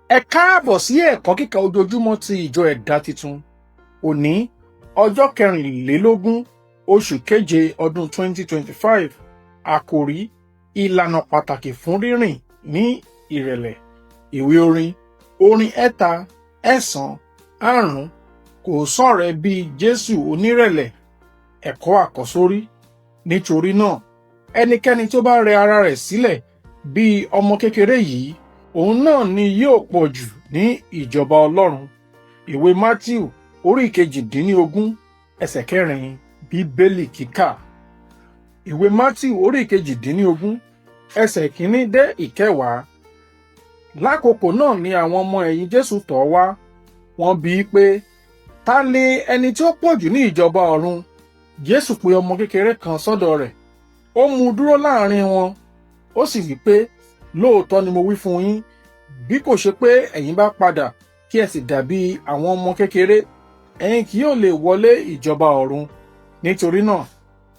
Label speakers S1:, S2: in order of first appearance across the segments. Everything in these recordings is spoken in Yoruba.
S1: Ẹ káàbọ̀ sí ẹ̀kọ́ kíkà ojoojúmọ́ ti ìjọ ẹ̀dá titun. Òní ọjọ́ 24 oṣù keje ọdún 2025. Àkòrí ìlànà pàtàkì fún rírìn ní ìrẹ̀lẹ̀. Ìwé orin ẹ̀ta ẹ̀sán àrún kò sọ̀rẹ́ bí Jésù onírẹ̀lẹ̀. Ẹ̀kọ́ àkọ́sórí. Nítorí náà ẹnikẹni tó bá rẹ ara rẹ̀ sílẹ̀ bí ọmọ kékeré yìí, òun náà ni yóò pọ̀ jù ní ìjọba Ọlọ́run. Ìwé Mátíù orí 18 ẹsẹ̀ 4 Bíbélì kíkà. Ìwé Mátíù orí 18 ẹsẹ̀ 1 dé 10. Lákòókò náà ni àwọn ọmọ ẹ̀yìn Jésù tọ̀ wá. Wọ́n bi í pé, ta ni ẹni tí ó pọ̀ jù ní ìjọba ọ̀run? Jésù pe ọmọ kékeré kan sọ́dọ̀ rẹ̀. Ó mú dúró láàrin wọn. Ó sì wí pé, lóòótọ́ ni mo wí fún yín, bí kò ṣe pé ẹ̀yin bá padà kí ẹ sì dàbí àwọn ọmọ kékeré, ẹ̀yin kì yóò lè wọlé ìjọba ọ̀run. Nítorí náà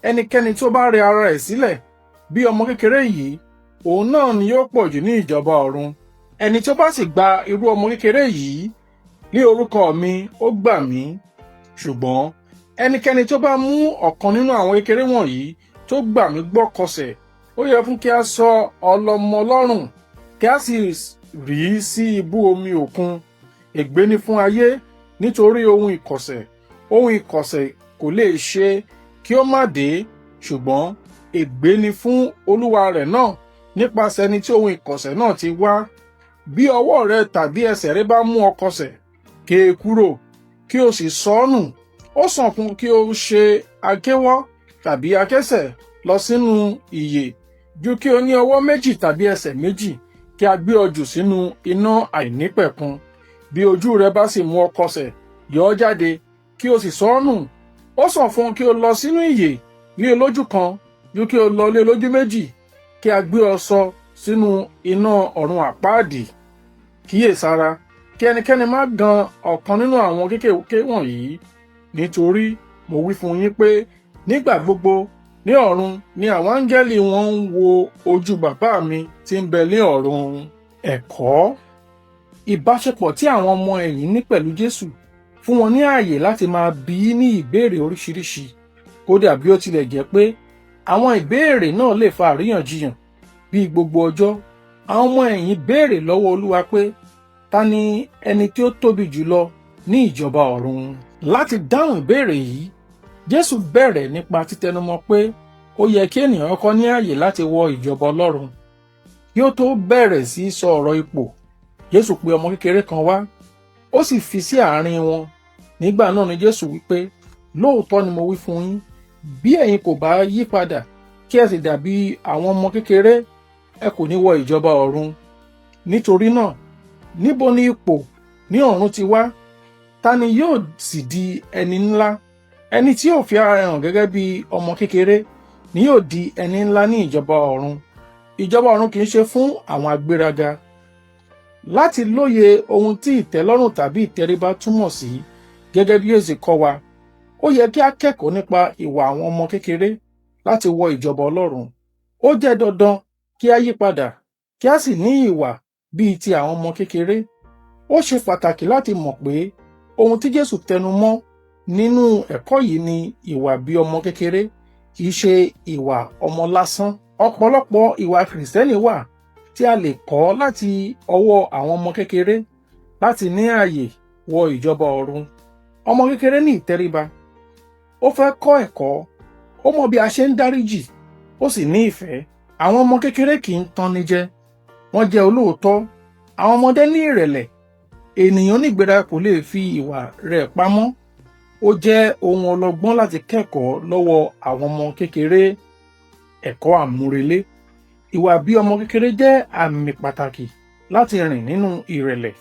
S1: ẹnikẹ́ni tó bá rẹ ara rẹ̀ sílẹ̀ bí ọmọ kékeré yìí, òun náà ni yóò pọ̀ jù ní ìjọba ọ̀run. Ẹni tó bá sì gba irú ọmọ kékeré yìí ní orúkọ mi, ó gbà mí. Ṣùgbọ́n ẹnikẹ́ni tó bá mú ọ̀kan nínú àwọn kékeré wọ̀nyí tó gbà mí gbọ́ kọsẹ̀, ó yẹ fún kí a sọ ọlọ́mọ lọ́rùn, kí a sì rí sí ibú omi òkun. Ègbé ni fún ayé nítorí ohun ìkọ̀sẹ̀. Ohun ìkọ̀sẹ̀ kò lè ṣe kí ó má dé, ṣùgbọ́n ègbé ni fún olúwa rẹ̀ náà nípasẹ̀ ẹni tí ohun ìkọ̀sẹ̀ náà ti wá. Bí ọwọ́ rẹ tàbí ẹsẹ̀ rẹ bá mú ọ kọsẹ̀, ké e kúrò, kí o sì sọ ọ́ nù. Ó sàn fún kí o ṣe akéwọ́ tàbí akẹ́sẹ̀ lọ sínú ìyè, ju kí o ní ọwọ́ méjì tàbí ẹsẹ̀ méjì kí a gbé ọ jù sínú iná àìnípẹ̀kun. Bí ojú rẹ bá sì mú ọ kọsẹ̀, yọ ọ́ jáde, kí o sì sọ ọ́ nù. Ó sàn fún kí o lọ sínú ìyè ní olójú kan, ju kí o lọ lé olójú méjì kí a gbé ọ sọ sínú iná ọ̀run àpáàdì. Kíyèsára, kí ẹnikẹ́ni má gan ọ̀kan nínú àwọn kékèké wọ̀nyí, nítorí mo wí fún yín pé nígbà gbogbo ní ọ̀run ni àwọn áńgẹ́lì wọn ń wo ojú bàbá mi tí ń bẹ ní ọ̀run. Ẹ̀kọ́. Ìbáṣepọ̀ tí àwọn ọmọ ẹ̀yìn ní pẹ̀lú Jésù fún wọn ní ààyè láti máa bi í ní ìbéèrè oríṣiríṣi. Kódà bí ó tilẹ̀ jẹ́ pé àwọn ìbéèrè náà lè fa àríyànjiyàn. Bí gbogbo ọjọ́, àwọn ọmọ ẹ̀yìn béèrè lọ́wọ́ Olúwa pé, ta ni ẹni tí ó tóbi jùlọ ní ìjọba ọ̀run? Láti dáhùn ìbéèrè yìí, Jésù bẹ̀rẹ̀ nípa títẹnumọ́ pé ó yẹ kí ènìyàn kọ́ ní ààyè láti wọ ìjọba Ọlọ́run. Kí ó tó bẹ̀rẹ̀ sí sọ ọ̀rọ̀ ipò, Jésù pe ọmọ kékeré kan wá, ó sì fi sí àárín wọn. Nígbà náà ni Jésù wí pé, lóòótọ́ ni mo wí fún yín, bí ẹ̀yin kò bá yí padà kí ẹ sì dàbí àwọn ọmọ kékeré, ẹ kò ní wọ ìjọba ọ̀run. Nítorí náà, níbo ni ipò ní ọ̀run ti wá? Ta ni yóò sì di ẹni ńlá? Ẹni tí yóò fi ara hàn gẹ́gẹ́ bí ọmọ kékeré ni yóò di ẹni ńlá ní ìjọba ọ̀run. Ìjọba ọ̀run kì í ṣe fún àwọn agbéraga. Láti lóye ohun tí ìtẹ́lọ́rùn tàbí ìtẹríba túmọ̀ sí, gẹ́gẹ́ bí Jésù kọ́ wa, ó yẹ kí a kẹ́kọ̀ọ́ nípa ìwà àwọn ọmọ kékeré láti wọ ìjọba Ọlọ́run. Ó jẹ́ dandan kí a yí padà, kí a sì ní ìwà bíi ti àwọn ọmọ kékeré. Ó ṣe pàtàkì láti mọ̀ pé ohun tí Jésù tẹnu mọ́ nínú ẹ̀kọ́ yìí ni ìwà bí ọmọ kékeré, kì í ṣe ìwà ọmọ lásán. Ọ̀pọ̀lọpọ̀ ìwà Kìrìsìtẹ́nì wà tí a lè kọ́ láti ọwọ́ àwọn ọmọ kékeré láti ní ààyè wọ ìjọba ọ̀run. Ọmọ kékeré ní ìtẹríba. Ó fẹ́ kọ́ ẹ̀kọ́. Ó mọ bí a ṣe ń dáríjì. Ó sì ní ìfẹ́. Àwọn ọmọ kékeré kì í tanni jẹ. Wọ́n jẹ́ olóòótọ́. Àwọn ọmọdé ní ìrẹ̀lẹ̀. Ènìyàn onígbéraga kò lè fi ìwà rẹ̀ pamọ́. Ó jẹ́ ohun ọlọ́gbọ́n láti kẹ́kọ̀ọ́ lọ́wọ́ àwọn ọmọ kékeré. Ẹ̀kọ́ àmúrelé. Ìwà bí ọmọ kékeré jẹ́ àmì pàtàkì láti rìn nínú ìrẹ̀lẹ̀.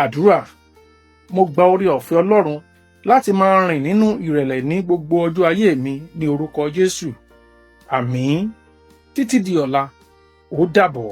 S1: Àdúrà. Mo gba oore-ọ̀fẹ́ Ọlọ́run láti máa rìn nínú ìrẹ̀lẹ̀ ní gbogbo ọjọ́ ayé mi ní orúkọ Jésù. Àmín. Títí di ọ̀la, ó dàbọ̀.